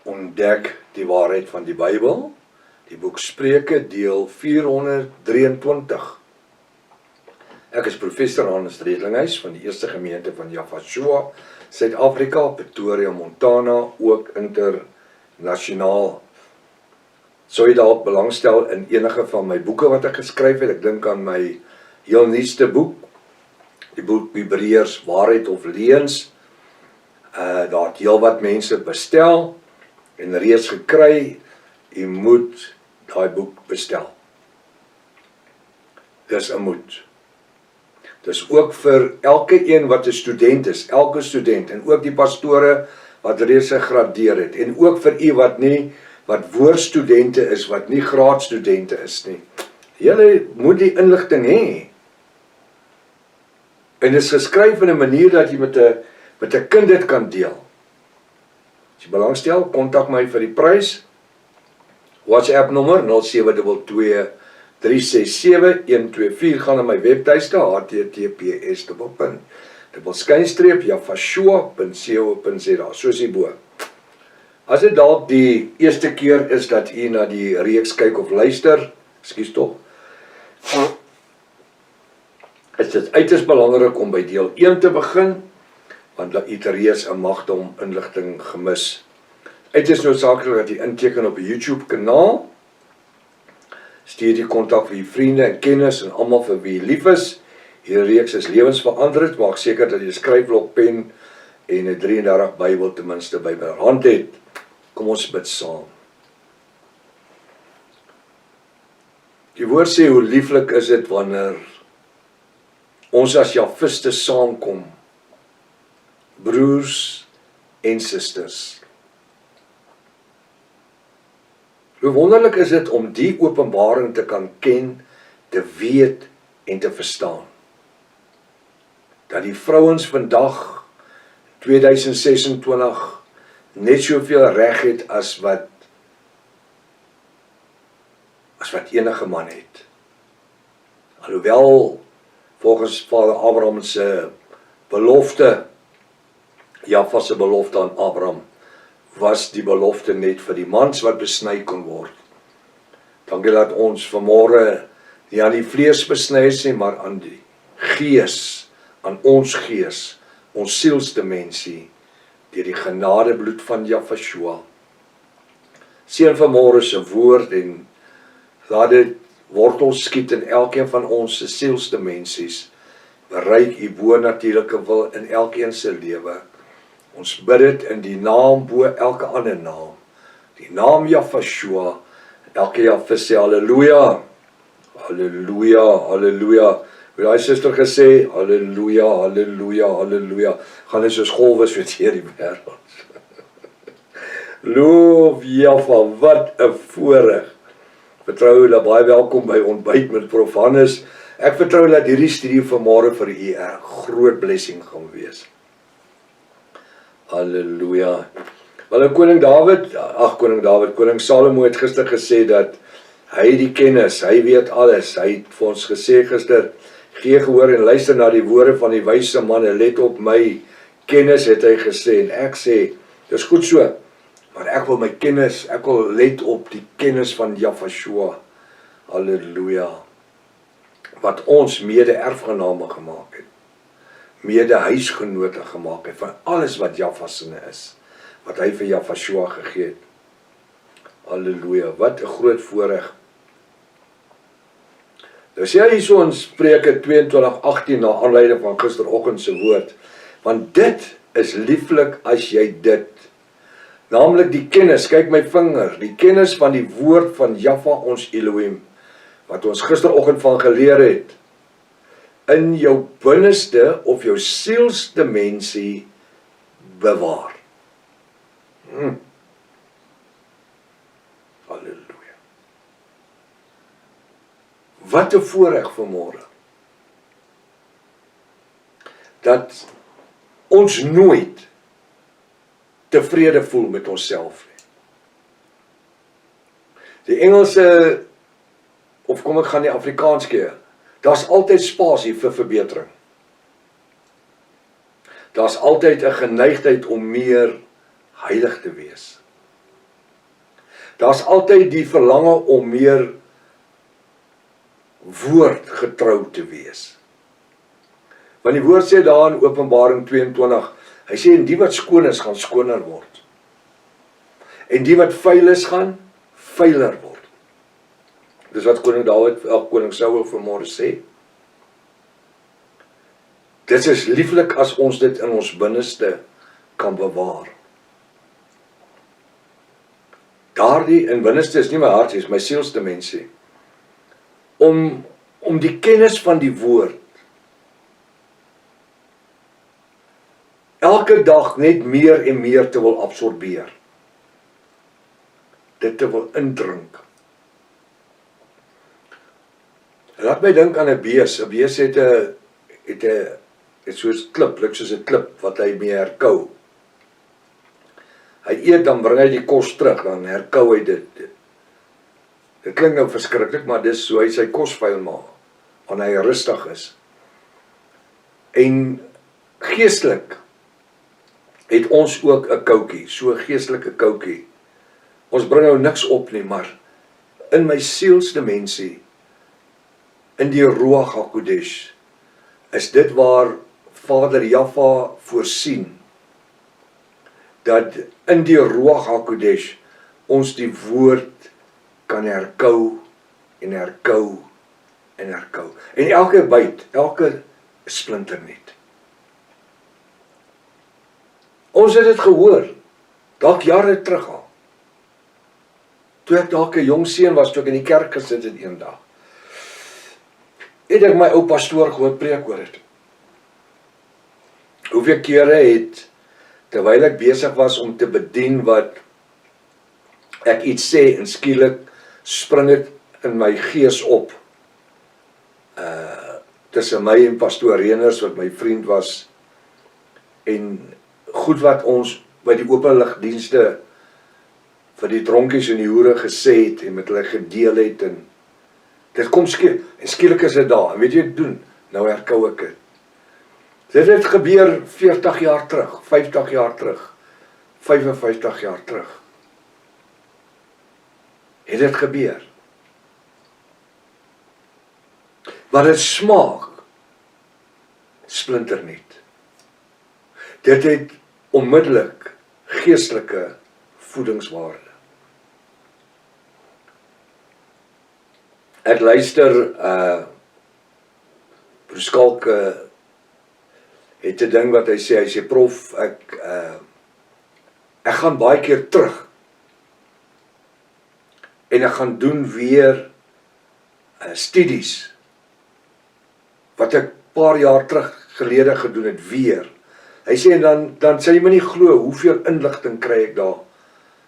ontdek die waarheid van die Bybel, die boek Spreuke, deel 423. Ek is professor Hannes Redlinghuis van die Eerste Gemeente van Yafashua, Suid-Afrika, Pretoria, Montana, ook internasionaal. Sou jy dalk belangstel in enige van my boeke wat ek geskryf het? Ek dink aan my heel nuutste boek, die boek Hebreërs, Waarheid of Leuns. Daar het heel wat mense bestel en reeds gekry. Jy moet daai boek bestel. Dis 'n moed. Dis ook vir elke een wat 'n student is, elke student, en ook die pastore wat reeds gegradeer het, en ook vir u wat woordstudente is, wat nie graadstudente is nie. Julle moet die inligting hê. En dit is geskryf in 'n manier dat jy met 'n kind dit kan deel. As jy belangstel, kontak my vir die prys. WhatsApp nommer 0722 367 124, gaan na my webtuiste https://yafashua.co.za, soos hierbo. As dit dalk die eerste keer is dat u na die reeks kyk of luister, ekskuus tog, is dit uiters belangrik om by deel 1 te begin, want u het reeds 'n magdom inligting gemis. Uiters noodsaaklik dat u inteken op die YouTube kanaal, stuur die kontak vir u vriende en kennis en almal vir wie lief is. Hierdie reeks is lewensveranderend, maak seker dat jy 'n skryfblok, pen en 'n 33 Bybel ten minste byderhand het. Kom ons bid saam. Die woord sê hoe lieflik is dit wanneer ons as Jafiste saamkom, broers en susters. Hoe wonderlik is dit om die openbaring te kan ken, te weet en te verstaan. Dat die vrouens vandag, 2026, net soveel reg het as wat enige man het. Alhoewel, volgens Vader Abraham se belofte, Jaffa se belofte aan Abraham, was die belofte net vir die mans wat besny kon word. Dankie dat ons vanmôre nie aan die vlees besny is nie, maar aan die gees, aan ons gees, ons sielsdimensie, deur die genadebloed van Yafashua. Seën vanmôre se woord en laat dit wortels skiet in elkeen van ons se sielsdimensies, bereik u bo-natuurlike wil in elkeen se lewe. Ons bid dit in die naam bo elke ander naam, die naam Yafashua, elke Jafis sê halleluja, halleluja, halleluja. Hoe daai suster gesê, halleluja, halleluja, halleluja, gaan dit soos golwe soos hier die wêreld. Loof Jaffa, wat 'n voorreg. Vertrou dat baie welkom by Ontbyt met Prof Hannes. Ek vertrou dat hierdie studie vanmôre vir u 'n groot blessing gaan wees. Halleluja. Wel, koning Salomo het gister gesê dat hy die kennis, hy weet alles. Hy het vir ons gesê gister, gee gehoor en luister na die woorde van die wyse manne, let op my kennis, het hy gesê. En ek sê, dis goed so, maar ek wil my kennis, ek wil let op die kennis van Yafashua. Halleluja. Wat ons mede-erfgename gemaak het, mede-huisgenote gemaak het, van alles wat Jaffa sinne is, wat hy vir Yafashua gegee het. Halleluja, wat 'n groot voorreg. Nou sê hy so in Spreuke 22:18 na aanleiding van gisteroggend se woord, want dit is lieflik as jy dit, naamlik die kennis, kyk my vinger, die kennis van die woord van Jaffa ons Elohim, wat ons gisteroggend van geleer het, in jou binneste of jou sielsdimensie bewaar. Halleluja. Wat 'n voorreg vanmôre. Dat ons nooit tevrede voel met onsself nie. Die Engelse, of kom ek gaan die Afrikaans keer, daar's altyd spasie vir verbetering. Daar's altyd 'n geneigtheid om meer heilig te wees. Daar's altyd die verlange om meer woordgetrou te wees. Want die woord sê daar in Openbaring 22, hy sê, en die wat skoon is, gaan skoner word. En die wat vuil is, gaan vuiler word. Dis wat koning Dawid, koning Saul vanmôre sê. Dit is lieflik as ons dit in ons binneste kan bewaar. Daardie in binneste is nie my hart, is my sielsdimensie. Om die kennis van die woord elke dag net meer en meer te wil absorbeer. Dit te wil indrink. Laat my dink aan 'n bees. 'n Bees het soos klip, lyk soos 'n klip wat hy mee herkou. Hy eet, dan bring hy die kos terug, dan herkou hy dit. Dit klink nou verskriklik, maar dis so hy sy kos vuil maak, wanneer hy rustig is. En geestelik het ons ook 'n koutjie, so 'n geestelike koutjie. Ons bring nou niks op nie, maar in my sielsdimensie, in die Ruach HaKodesh, is dit waar Vader Jaffa voorsien, dat in die Ruach HaKodesh ons die woord kan herkou en herkou en herkou. En elke byt, elke splinternuut. Ons het dit gehoor, dalk jare terug al. Toe ek dalk 'n jong seun was, toe ek in die kerk gesit het eendag, het ek my ou pastoor gehoor preek oor dit. Hoeveel kere het, terwyl ek besig was om te bedien wat ek iets sê, en skielik spring dit in my gees op, tussen my en pastoor Reners, wat my vriend was, en goed wat ons by die openligdienste vir die dronkies en die hoere gesê het, en met hulle gedeel het, en dit kom skielik is dit daar, en weet jy wat ek doen? Nou herkou ek dit. Dit het gebeur 40 jaar terug, 50 jaar terug, 55 jaar terug. Het dit gebeur. Maar dit smaak splinternuut. Dit het onmiddellik geestelike voedingswaarde. Ek luister, Skalk het 'n ding wat hy sê, prof, ek gaan baie keer terug, en ek gaan doen weer studies, wat ek paar jaar terug gelede gedoen het weer. Hy sê, en dan sê jy my nie glo, hoeveel inligting kry ek daar,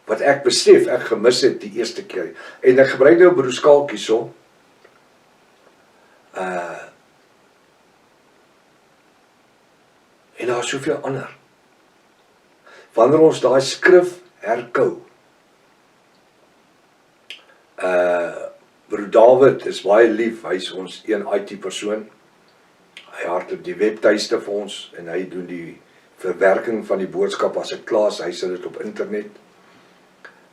wat ek besef, ek gemis het die eerste keer. En ek gebruik nou broer Skalk hierso, en daar is soveel ander. Wanneer ons daai skrif herkou, broer David is baie lief, hy is ons een IT persoon, hy hardloop die webtuiste vir ons, en hy doen die verwerking van die boodskap as ek klaar is, hy sit dit op internet.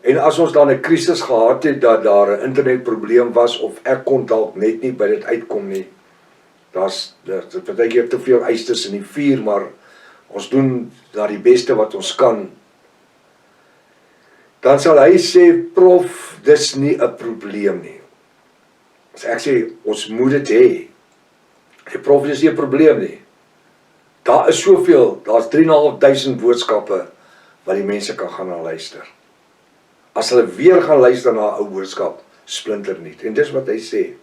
En as ons dan 'n krisis gehad het, dat daar 'n internetprobleem was, of ek kon dalk net nie by dit uitkom nie, daar's baie keer te veel eisters in die vuur, maar ons doen daar die beste wat ons kan. Dan sal hy sê, prof, dis nie 'n probleem nie. As ek sê, ons moet dit hê. Die prof, dis nie 'n probleem nie. Daar is soveel, daar's 3.500 boodskappe wat die mense kan gaan luister. As hulle weer gaan luister na 'n ou boodskap, splinternuut. En dis wat hy sê.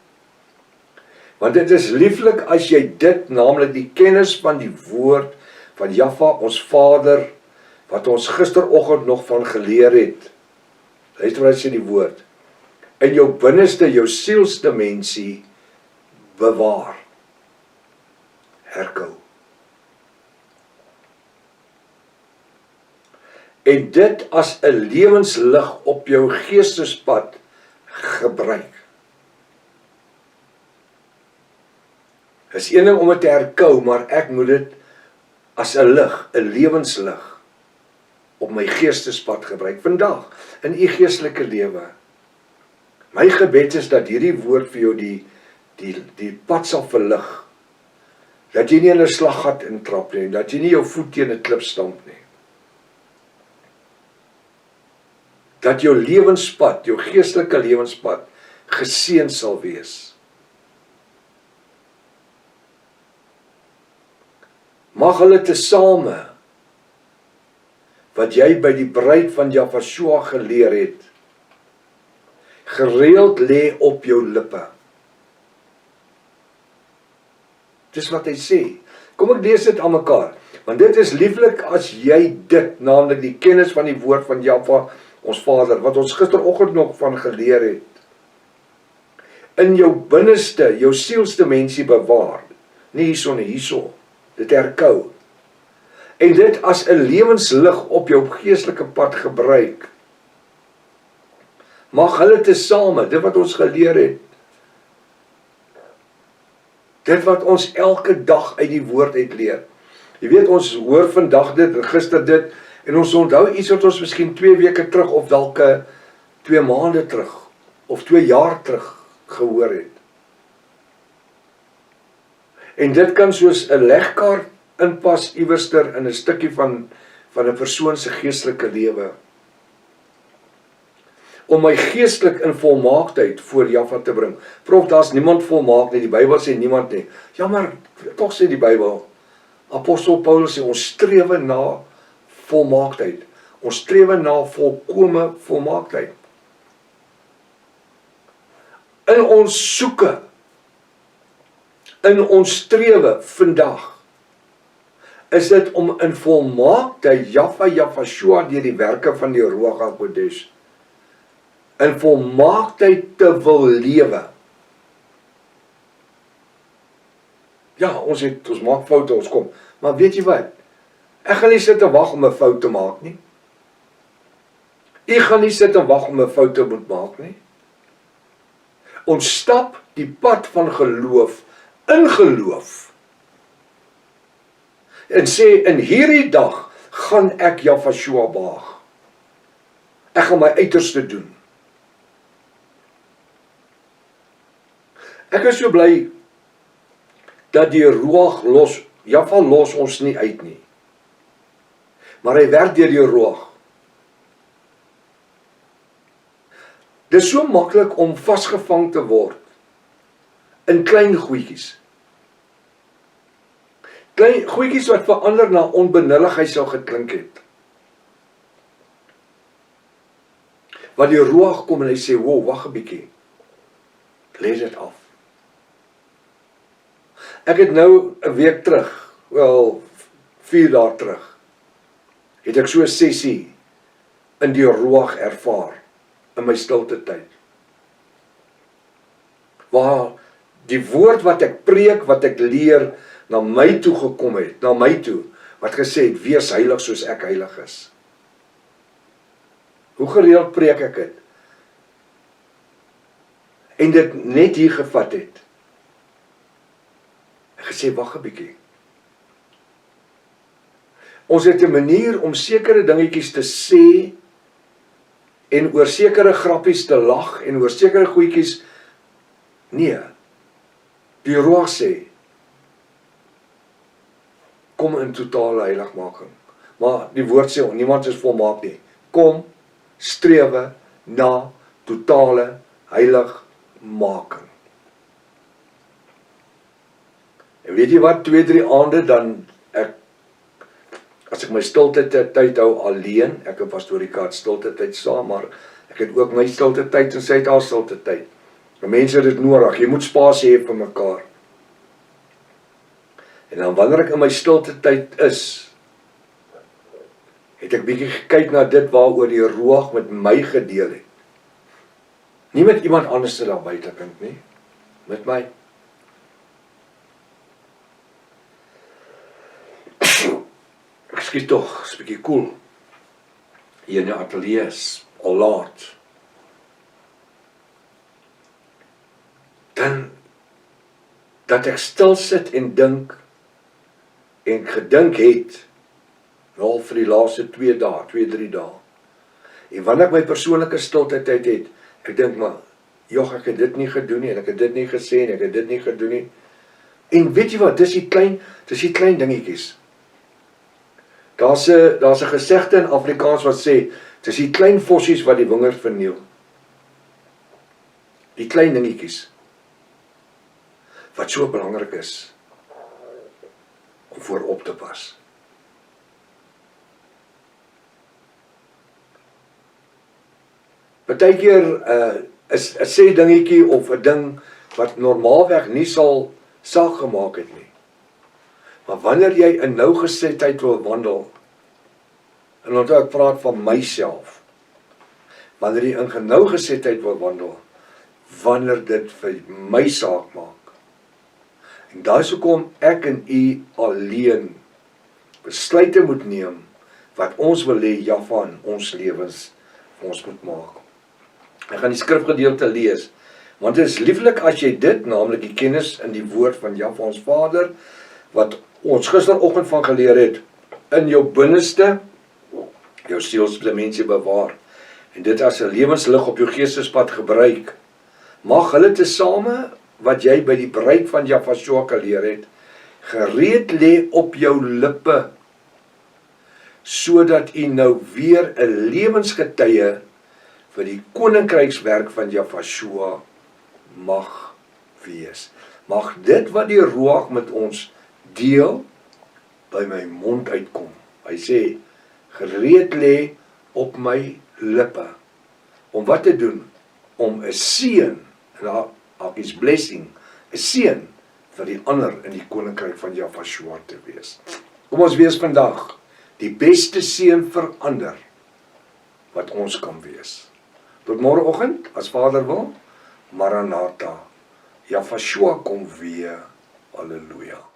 Want dit is lieflik as jy dit, naamlik die kennis van die woord van Jaffa, ons Vader, wat ons gisteroggend nog van geleer het. Luister wat hy sê die woord. In jou binneste, jou sielsdimensie bewaar. Herkou. En dit as 'n lewenslig op jou geestespad gebruik. Is een ding om dit te herkou, maar ek moet dit as 'n lig, 'n lewenslig op my geestespad gebruik vandag in u geestelike lewe. My gebed is dat hierdie woord vir jou die pad sal verlig. Dat jy nie in 'n slaggat intrap nie, dat jy nie jou voet teen 'n klip stamp nie. Dat jou lewenspad, jou geestelike lewenspad geseën sal wees. Mag hulle tesame wat jy by die bruid van Jafashua geleer het, gereeld lê op jou lippe. Dis wat hy sê. Kom ek lees dit aan mekaar, want dit is lieflik as jy dit, naamlik die kennis van die woord van Jahwe, ons Vader, wat ons gisteroggend nog van geleer het, in jou binneste, jou sielste mensie bewaar, nie hierso, dit herkou, en dit as 'n lewenslig op jou geestelike pad gebruik. Mag hulle tesame, dit wat ons geleer het, dit wat ons elke dag uit die woord uit leer. Jy weet, ons hoor vandag dit, en gister dit, en ons onthou iets wat ons miskien 2 weke terug, of dalk 2 maande terug, of 2 jaar terug gehoor het. En dit kan soos 'n legkaart inpas iewerster in 'n stukkie van 'n persoon se geestelike lewe. Om my geestelik in volmaaktheid voor Jahwe te bring. Prof, daar's niemand volmaak nie, die Bybel sê niemand nie. Ja, maar tog sê die Bybel, Apostel Paulus sê, ons strewe na volmaaktheid. Ons strewe na volkome volmaaktheid. In ons soeke, in ons strewe vandag, is dit om in volmaaktheid Jafashua deur die werke van die Ruach HaKodesh, in volmaaktheid te wil lewe. Ja, ons maak foute, ons kom. Maar weet jy wat? Ek gaan nie sit en wag om 'n fout te maak nie. Ek gaan nie sit en wag om 'n fout te moet maak nie. Ons stap die pad van geloof, in geloof. En sê, in hierdie dag gaan ek Jafashua behaag. Ek gaan my uiterste doen. Ek is so bly dat die Ruach Jahwe los ons nie uit nie. Maar hy werk deur die Ruach. Dit is so maklik om vasgevang te word in klein goedjies. Klein goedjies wat verander na onbenulligheid sou geklink het. Wat die Ruach kom en hy sê, wow, wag 'n bietjie. Lees dit af. Ek het nou 'n week terug, wel 4 dae terug, het ek so 'n sessie in die Ruach ervaar, in my stilte tyd. Waar die woord wat ek preek, wat ek leer, na my toe gekom het, na my toe, wat gesê het, wees heilig soos ek heilig is. Hoe gereeld preek ek dit? En dit net hier gevat het. Ek gesê, wag 'n bietjie. Ons het 'n manier om sekere dingetjies te sê, en oor sekere grappies te lag, en oor sekere goedjies, nee. Die Ruach sê, kom in totale heiligmaking. Maar die woord sê, niemand is volmaak nie. Kom, strewe na totale heiligmaking. En weet jy wat, 2-3 aande dan as ek my stilte tyd hou alleen, ek en Pastorie Kat stilte tyd saam, maar ek het ook my stilte tyd en sy het haar stilte tyd. En mense het dit nodig, jy moet spasie hê vir mekaar. En dan wanneer ek in my stilte tyd is, het ek bietjie gekyk na dit waaroor die Ruach met my gedeel het. Nie met iemand anders daar buitekant nie, met my. Ek skiet tog, is bietjie koel. Hier in die ateljee is al laat. Dan, dat ek stil sit en dink, en gedink het, Al vir die laaste 2 dae, 2-3 dae. En wanneer ek my persoonlike stilte tyd het, ek dink maar, joh, ek het dit nie gedoen nie, en ek het dit nie gesê nie, ek het dit nie gedoen nie. En weet jy wat, dis die klein dingetjies. Daar's 'n gesegde in Afrikaans wat sê, dis die klein vossies wat die wingerd verniel. Die klein dingetjies, wat so belangrik is, om voorop te pas. Partykeer is 'n sê dingetjie of 'n ding wat normaalweg nie sal saak gemaak het nie. Maar wanneer jy in nougesetheid wil wandel, en onthou ek praat van myself, wanneer jy in nougesetheid wil wandel, wanneer dit vir my saak maak. En daar is hoekom ek en u alleen besluite moet neem, wat ons wil hê Jaffa in ons lewens ons moet maak. Ek gaan die skrifgedeelte lees, want dit is lieflik as jy dit, naamlik die kennis in die woord van Jaffa ons Vader, wat ons gisteroggend van geleer het, in jou binneste, jou sielsdimensie bewaar, en dit as 'n lewenslig op jou geestespad gebruik. Mag hulle tesame, wat jy by die bruid van Jaffa geleer het, gereed lê op jou lippe, sodat u nou weer 'n lewensgetuie vir die koninkrykswerk van Jaffa mag wees. Mag dit wat die Ruach met ons deel, by my mond uitkom. Hy sê, gereed lê op my lippe. Om wat te doen? Om 'n seën, en daar is blessing, 'n seën vir die ander in die koninkryk van Jaffa te wees. Kom ons wees vandag die beste seën vir ander wat ons kan wees. Tot môreoggend, as Vader wil, Maranatha, Jaffa kom weer, halleluja.